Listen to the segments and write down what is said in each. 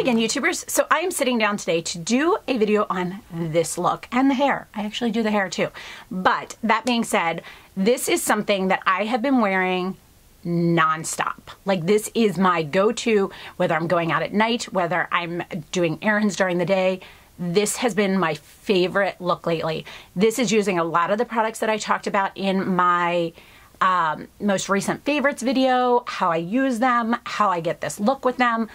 again, YouTubers. So I am sitting down today to do a video on this look and the hair. I actually do the hair too. But that being said, this is something that I have been wearing nonstop. Like, this is my go-to, whether I'm going out at night, whether I'm doing errands during the day. This has been my favorite look lately. This is using a lot of the products that I talked about in my most recent favorites video, how I use them, how I get this look with them.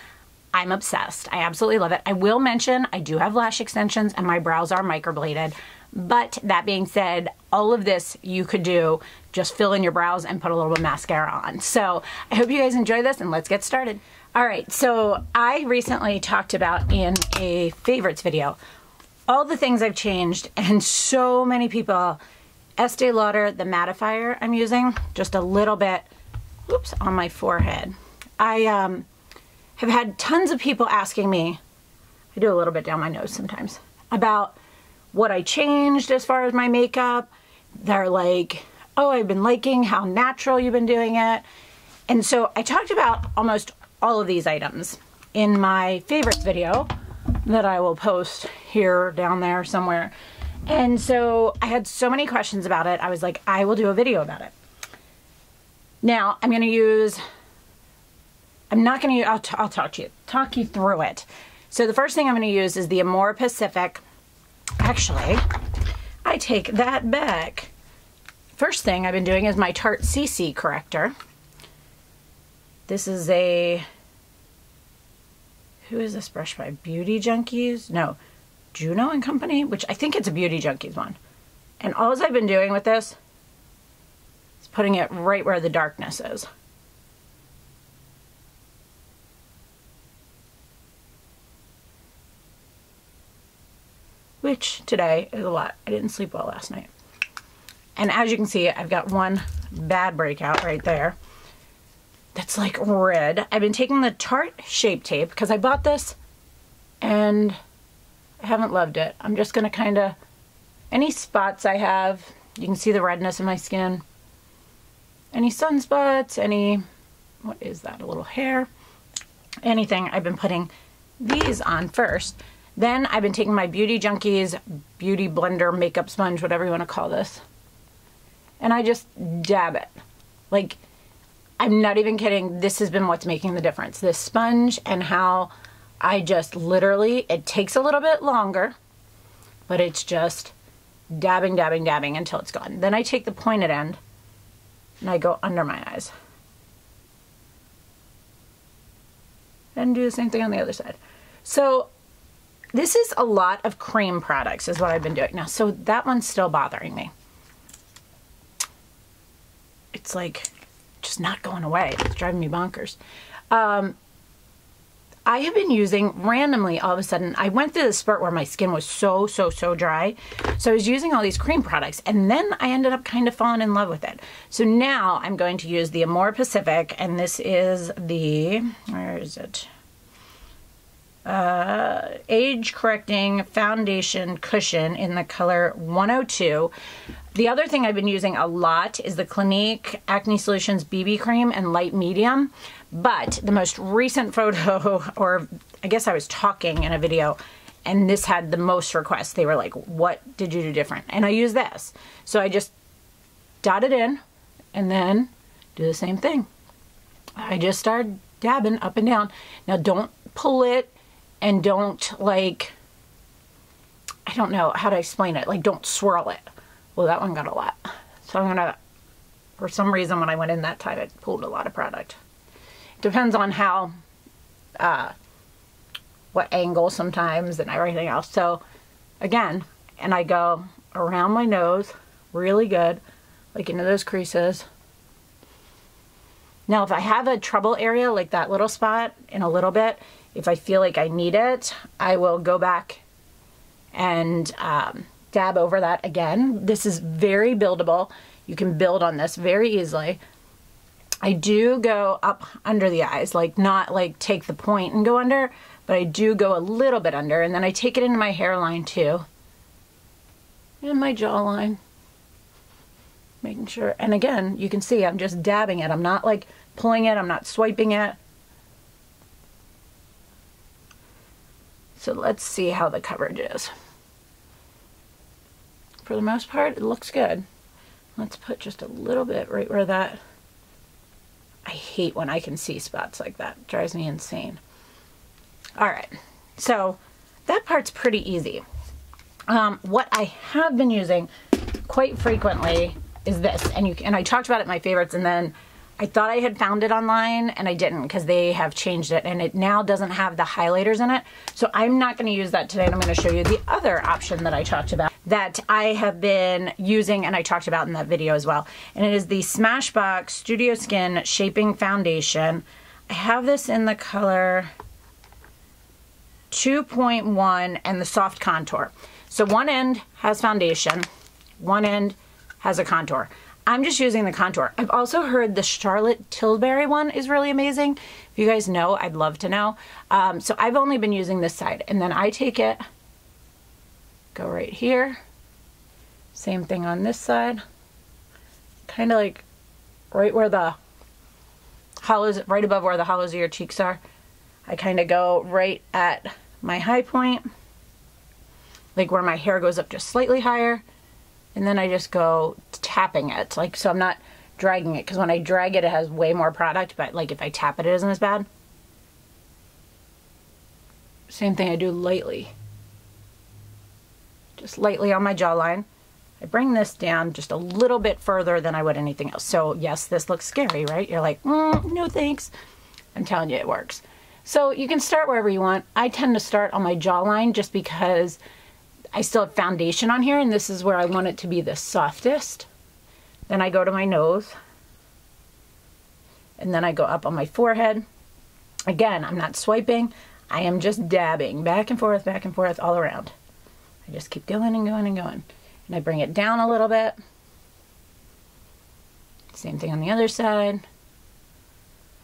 I'm obsessed. I absolutely love it. I will mention I do have lash extensions and my brows are microbladed. But that being said, all of this you could do, just fill in your brows and put a little bit of mascara on. So I hope you guys enjoy this and let's get started. All right, so I recently talked about in a favorites video all the things I've changed, and so many people, Estee Lauder, the mattifier I'm using, just a little bit, oops, on my forehead. I have had tons of people asking me, I do a little bit down my nose sometimes, about what I changed as far as my makeup. They're like, oh, I've been liking how natural you've been doing it. And so I talked about almost all of these items in my favorites video that I will post here, down there, somewhere. And so I had so many questions about it. I was like, I will do a video about it. Now I'm going to use, I'm not going to, I'll talk you through it. So the first thing I'm going to use is the Amore Pacific. Actually, I take that back. First thing I've been doing is my Tarte CC corrector. This is a, who is this brush by? Beauty Junkies? No, Juno and Company, which I think it's a Beauty Junkies one. And all I've been doing with this is putting it right where the darkness is. Which today is a lot. I didn't sleep well last night. And as you can see, I've got one bad breakout right there. That's like red. I've been taking the Tarte Shape Tape because I bought this and I haven't loved it. I'm just going to kind of, any spots I have, you can see the redness in my skin. Any sunspots, any, what is that, a little hair? Anything, I've been putting these on first. Then I've been taking my Beauty Junkies Beauty Blender Makeup Sponge, whatever you want to call this. And I just dab it. Like, I'm not even kidding. This has been what's making the difference. This sponge and how I just literally, it takes a little bit longer, but it's just dabbing, dabbing, dabbing until it's gone. Then I take the pointed end and I go under my eyes. And do the same thing on the other side. So this is a lot of cream products is what I've been doing. Now, so that one's still bothering me. It's like just not going away. It's driving me bonkers. I have been using randomly all of a sudden. I went through this spurt where my skin was so dry. So I was using all these cream products and then I ended up kind of falling in love with it. So now I'm going to use the Amore Pacific, and this is the, where is it? Age Correcting Foundation Cushion in the color 102. The other thing I've been using a lot is the Clinique Acne Solutions BB Cream in light medium. But the most recent photo, or I guess I was talking in a video, and this had the most requests. They were like, what did you do different? And I use this. So I just dot it in and then do the same thing. I just start dabbing up and down. Now don't pull it. And don't, like, I don't know how to explain it. Like, don't swirl it. Well, that one got a lot. So I'm going to, for some reason, when I went in that time, it pulled a lot of product. Depends on how, what angle sometimes and everything else. So, again, and I go around my nose really good, like into those creases. Now, if I have a trouble area, like that little spot in a little bit, if I feel like I need it, I will go back and dab over that again. This is very buildable. You can build on this very easily. I do go up under the eyes, like not like take the point and go under, but I do go a little bit under, and then I take it into my hairline too. And my jawline. Making sure, and again, you can see I'm just dabbing it. I'm not like pulling it, I'm not swiping it. So let's see how the coverage is. For the most part, it looks good. Let's put just a little bit right where that, I hate when I can see spots like that. It drives me insane. All right, so that part's pretty easy. What I have been using quite frequently is this, and I talked about it in my favorites, and then I thought I had found it online and I didn't, because they have changed it and it now doesn't have the highlighters in it. So I'm not going to use that today. I'm going to show you the other option that I talked about that I have been using and I talked about in that video as well. And it is the Smashbox Studio Skin Shaping Foundation. I have this in the color 2.1 and the soft contour. So one end has foundation, one end has a contour. I'm just using the contour. I've also heard the Charlotte Tilbury one is really amazing. If you guys know, I'd love to know. So I've only been using this side, and then I take it, go right here. Same thing on this side. Kind of like right where the hollows, right above where the hollows of your cheeks are. I kind of go right at my high point, like where my hair goes up just slightly higher. And then I just go tapping it, like, so I'm not dragging it, because when I drag it, it has way more product, but like if I tap it, it isn't as bad. Same thing I do lightly. Just lightly on my jawline. I bring this down just a little bit further than I would anything else. So yes, this looks scary, right? You're like, no thanks. I'm telling you, it works. So you can start wherever you want. I tend to start on my jawline just because I still have foundation on here, and this is where I want it to be the softest. Then I go to my nose, and then I go up on my forehead. Again, I'm not swiping. I am just dabbing back and forth all around. I just keep going and going and going. And I bring it down a little bit. Same thing on the other side.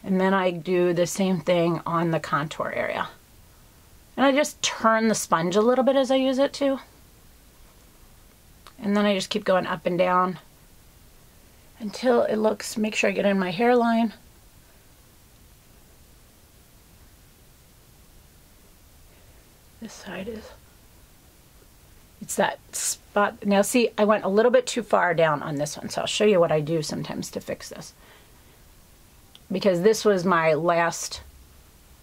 And then I do the same thing on the contour area. And I just turn the sponge a little bit as I use it too. And then I just keep going up and down until it looks, make sure I get in my hairline. This side is, it's that spot. Now see, I went a little bit too far down on this one, so I'll show you what I do sometimes to fix this. Because this was my last,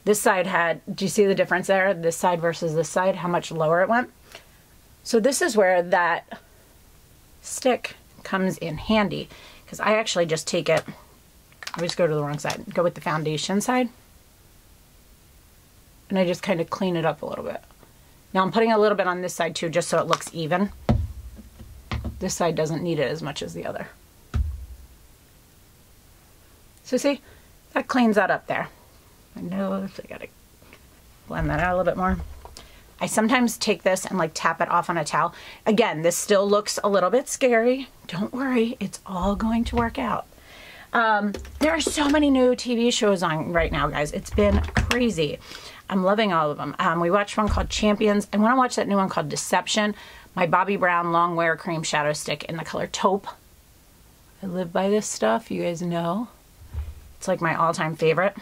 this side had, do you see the difference there? This side versus this side, how much lower it went? So this is where that stick comes in handy, because I actually just take it, I just go to the wrong side, go with the foundation side, and I just kind of clean it up a little bit. Now I'm putting a little bit on this side too, just so it looks even. This side doesn't need it as much as the other. So see, that cleans that up there. My nose, I gotta blend that out a little bit more. I sometimes take this and like tap it off on a towel. Again, this still looks a little bit scary. Don't worry, it's all going to work out. There are so many new TV shows on right now, guys. It's been crazy. I'm loving all of them. We watched one called Champions. I want to watch that new one called Deception. My Bobbi Brown Long Wear Cream Shadow Stick in the color Taupe. I live by this stuff, you guys know. It's like my all-time favorite.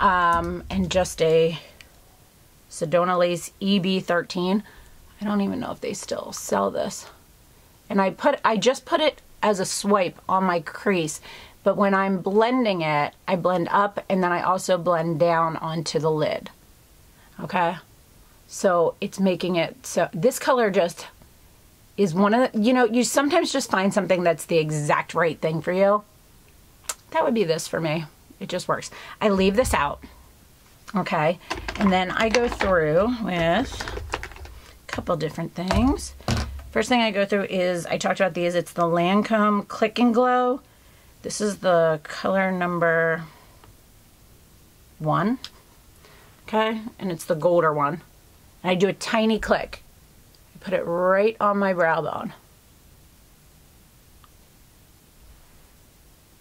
And just a Sedona Lace EB13. I don't even know if they still sell this. And I just put it as a swipe on my crease, but when I'm blending it, I blend up and then I also blend down onto the lid. Okay? So it's making it, so this color just is one of the, you know, you sometimes just find something that's the exact right thing for you. That would be this for me. It just works. I leave this out. Okay, and then I go through with a couple different things. First thing I go through is, I talked about these, it's the Lancome Click and Glow. This is the color number 1, okay, and it's the golder one. And I do a tiny click. I put it right on my brow bone.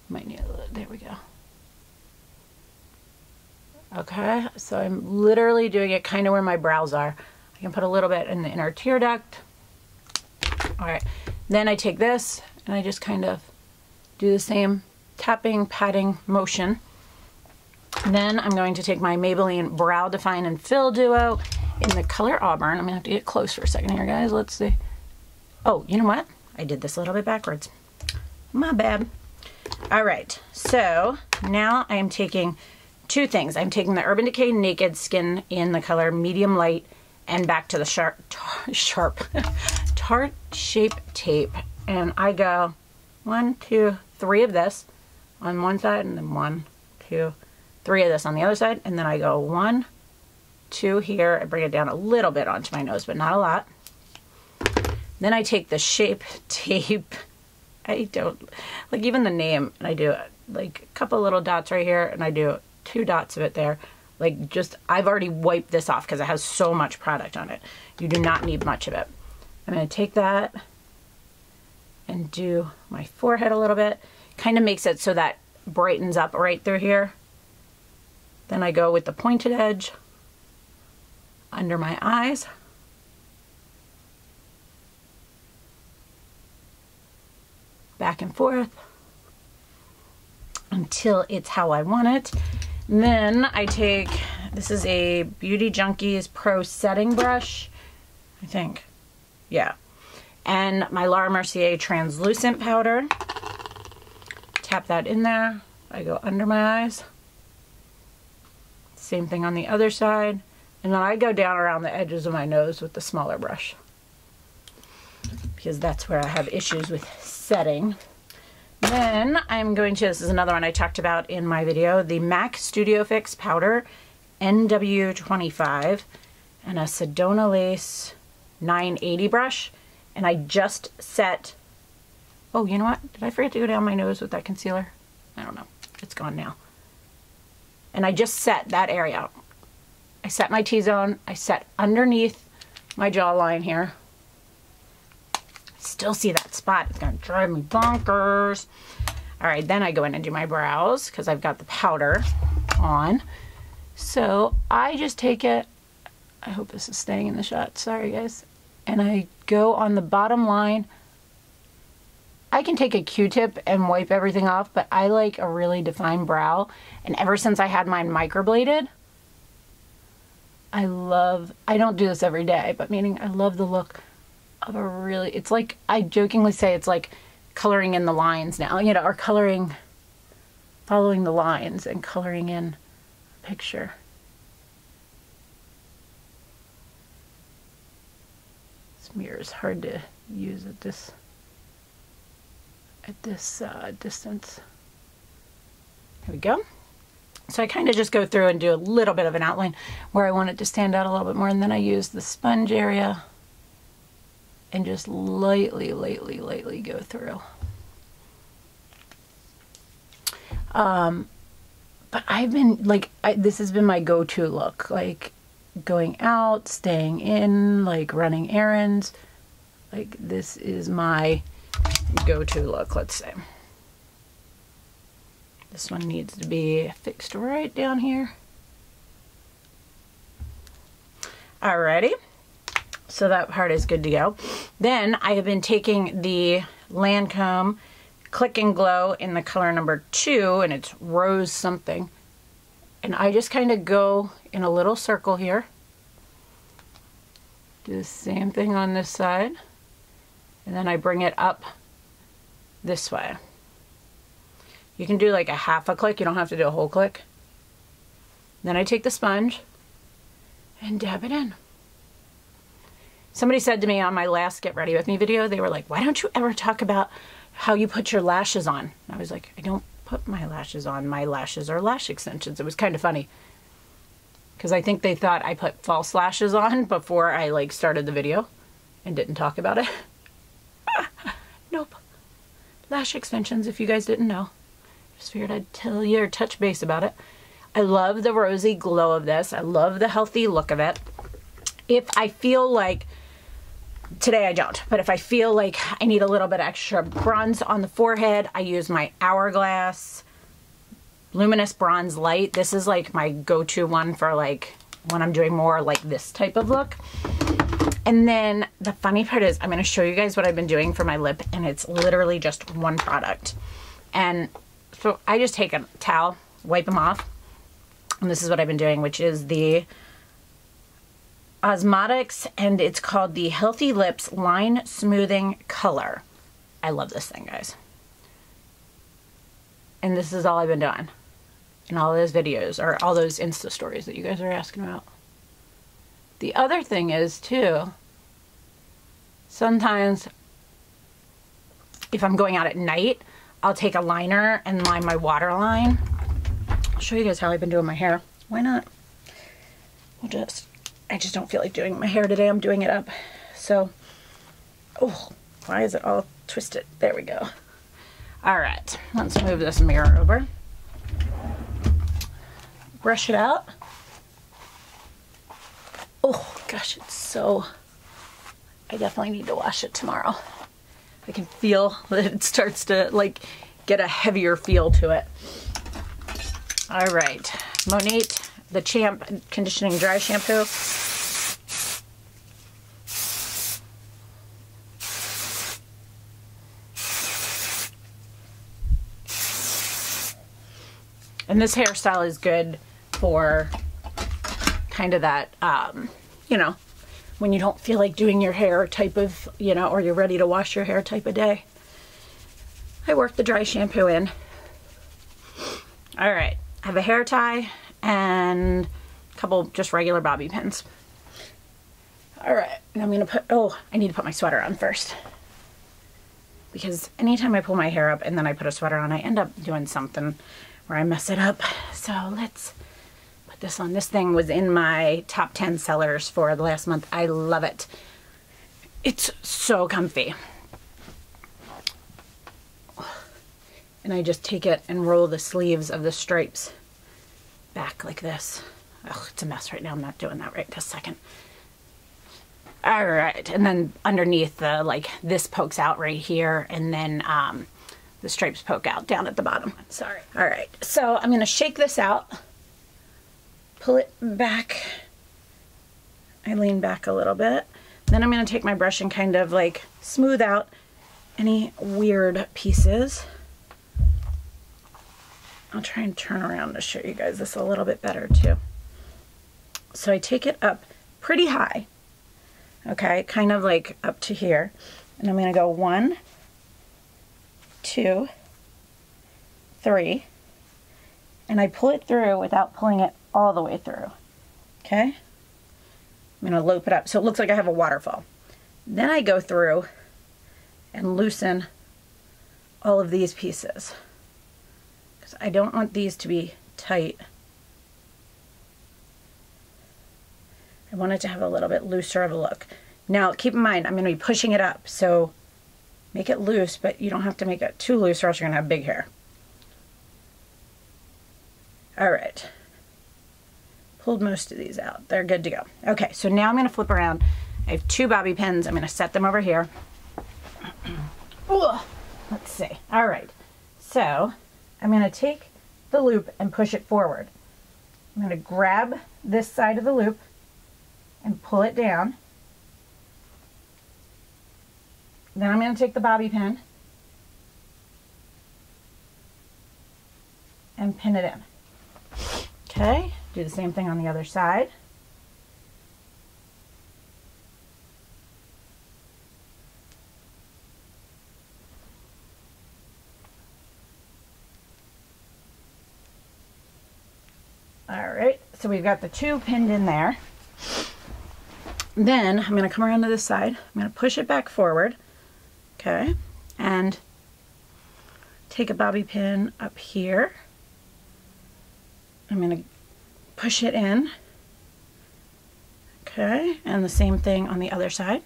Might need a little, there we go. Okay, so I'm literally doing it kind of where my brows are. I can put a little bit in the inner tear duct. All right, then I take this and I just kind of do the same tapping, patting motion Then I'm going to take my Maybelline Brow Define and Fill Duo in the color Auburn. I'm gonna have to get close for a second here, guys. Let's see. Oh, you know what? I did this a little bit backwards. My bad. All right, so now I am taking two things. I'm taking the Urban Decay Naked Skin in the color Medium Light and back to the Tarte Shape Tape. And I go 1, 2, 3 of this on one side, and then 1, 2, 3 of this on the other side. And then I go 1, 2 here. I bring it down a little bit onto my nose, but not a lot. Then I take the Shape Tape. I don't, like even the name, and I do like a couple little dots right here, and I do 2 dots of it there. Like just, I've already wiped this off because it has so much product on it. You do not need much of it. I'm going to take that and do my forehead a little bit. Kind of makes it so that brightens up right through here. Then I go with the pointed edge under my eyes. Back and forth until it's how I want it. And then I take, this is a Beauty Junkies Pro Setting Brush, I think. Yeah. And my Laura Mercier Translucent Powder. Tap that in there. I go under my eyes. Same thing on the other side. And then I go down around the edges of my nose with the smaller brush, because that's where I have issues with setting. Then I'm going to, this is another one I talked about in my video, the MAC Studio Fix Powder NW25 and a Sedona Lace 980 brush. And I just set, oh, you know what? Did I forget to go down my nose with that concealer? I don't know. It's gone now. And I just set that area. I set my T-zone. I set underneath my jawline here. Still see that spot. It's gonna drive me bonkers. All right, then I go in and do my brows because I've got the powder on. So I just take it, I hope this is staying in the shot, sorry guys. And I go on the bottom line. I can take a Q-tip and wipe everything off, but I like a really defined brow. And ever since I had mine microbladed, I don't do this every day, but meaning I love the look of a really, it's like, I jokingly say it's like coloring in the lines now, you know, or coloring, following the lines and coloring in a picture. This mirror is hard to use at this distance. There we go. So I kind of just go through and do a little bit of an outline where I want it to stand out a little bit more, and then I use the sponge area and just lightly go through. But I've been like, this has been my go-to look, like going out, staying in, like running errands. Like this is my go-to look, let's say. This one needs to be fixed right down here. Alrighty. So that part is good to go. Then I have been taking the Lancome Click and Glow in the color number 2, and it's Rose something. And I just kind of go in a little circle here. Do the same thing on this side. And then I bring it up this way. You can do like a half a click. You don't have to do a whole click. Then I take the sponge and dab it in. Somebody said to me on my last Get Ready With Me video, they were like, why don't you ever talk about how you put your lashes on? And I was like, I don't put my lashes on. My lashes are lash extensions. It was kind of funny because I think they thought I put false lashes on before I like started the video and didn't talk about it. Nope. Lash extensions, if you guys didn't know. Just figured I'd tell you or touch base about it. I love the rosy glow of this. I love the healthy look of it. If I feel like, today I don't, but if I feel like I need a little bit extra bronze on the forehead, I use my Hourglass Luminous Bronze Light. This is like my go-to one for like when I'm doing more like this type of look. And then the funny part is I'm going to show you guys what I've been doing for my lip, and it's literally just one product. And so I just take a towel, wipe them off, And this is what I've been doing, which is the Osmotics, and it's called the Healthy Lips Line Smoothing Color. I love this thing, guys. And this is all I've been doing in all those videos, or all those Insta stories that you guys are asking about. The other thing is, too, sometimes if I'm going out at night, I'll take a liner and line my waterline. I'll show you guys how I've been doing my hair. Why not? I just don't feel like doing my hair today. I'm doing it up. So, oh, why is it all twisted? There we go. All right, let's move this mirror over. Brush it out. Oh gosh, it's so, I definitely need to wash it tomorrow. I can feel that it starts to like get a heavier feel to it. All right, Monat, the Champ Conditioning Dry Shampoo. And this hairstyle is good for kind of that, you know, when you don't feel like doing your hair type of, you know, or you're ready to wash your hair type of day. I work the dry shampoo in. All right, I have a hair tie and a couple just regular bobby pins. All right, and I'm gonna put, oh, I need to put my sweater on first. Because anytime I pull my hair up and then I put a sweater on, I end up doing something where I mess it up. So let's put this on. This thing was in my top 10 sellers for the last month. I love it. It's so comfy. And I just take it and roll the sleeves of the stripes back like this. Oh, it's a mess right now. I'm not doing that right this second. All right, and then underneath the, like, this pokes out right here, and then the stripes poke out down at the bottom. Sorry. All right, so I'm gonna shake this out, pull it back. I lean back a little bit. Then I'm gonna take my brush and kind of like smooth out any weird pieces. I'll try and turn around to show you guys this a little bit better too. So I take it up pretty high, okay, kind of like up to here. And I'm gonna go 1, 2, 3, and I pull it through without pulling it all the way through, okay? I'm gonna loop it up so it looks like I have a waterfall. Then I go through and loosen all of these pieces because I don't want these to be tight. I want it to have a little bit looser of a look. Now keep in mind, I'm gonna be pushing it up, so make it loose, but you don't have to make it too loose or else you're gonna have big hair. All right. Pulled most of these out. They're good to go. Okay, so now I'm gonna flip around. I have 2 bobby pins. I'm gonna set them over here. Let's see. All right, so I'm gonna take the loop and push it forward. I'm gonna grab this side of the loop and pull it down. Then I'm going to take the bobby pin and pin it in. Okay, do the same thing on the other side. All right, so we've got the 2 pinned in there. Then I'm going to come around to this side. I'm going to push it back forward. Okay, and take a bobby pin up here. I'm going to push it in. Okay, and the same thing on the other side.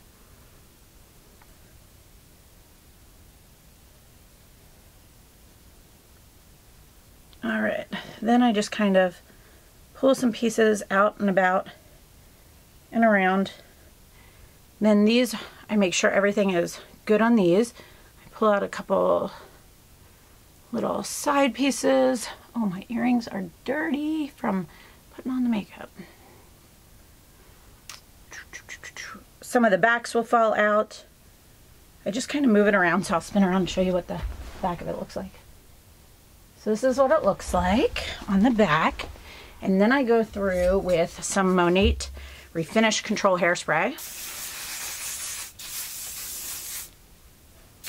All right, then I just kind of pull some pieces out and about and around. Then these, I make sure everything is good on these. I pull out a couple little side pieces. Oh, my earrings are dirty from putting on the makeup. Some of the backs will fall out. I just kind of move it around, so I'll spin around and show you what the back of it looks like. So this is what it looks like on the back. And then I go through with some Monate Refinish Control Hairspray.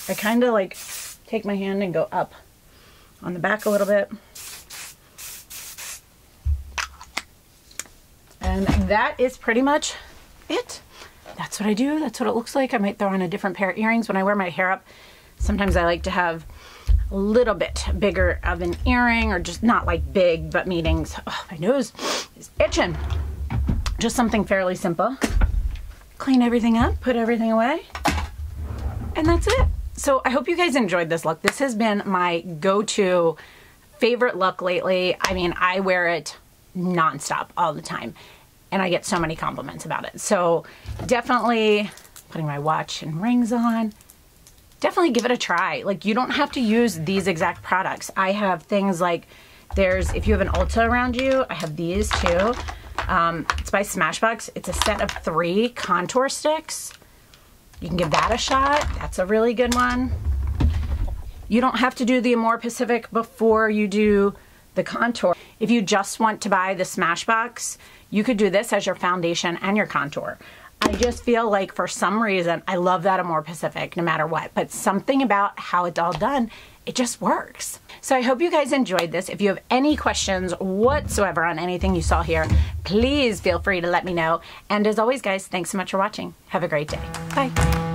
I kind of like take my hand and go up on the back a little bit. And that is pretty much it. That's what I do. That's what it looks like. I might throw on a different pair of earrings when I wear my hair up. Sometimes I like to have a little bit bigger of an earring, or just not like big, but meaning, oh, my nose is itching. Just something fairly simple. Clean everything up, put everything away, and that's it. So I hope you guys enjoyed this look. This has been my go-to favorite look lately. I mean, I wear it nonstop all the time, and I get so many compliments about it. So definitely putting my watch and rings on, definitely give it a try. Like, you don't have to use these exact products. I have things like, if you have an Ulta around you, I have these too. It's by Smashbox. It's a set of 3 contour sticks. You can give that a shot. That's a really good one. You don't have to do the Amore Pacific before you do the contour. If you just want to buy the Smashbox, you could do this as your foundation and your contour. I just feel like for some reason, I love that Amore Pacific no matter what, but something about how it's all done, it just works. So I hope you guys enjoyed this. If you have any questions whatsoever on anything you saw here, please feel free to let me know. And as always, guys, thanks so much for watching. Have a great day. Bye.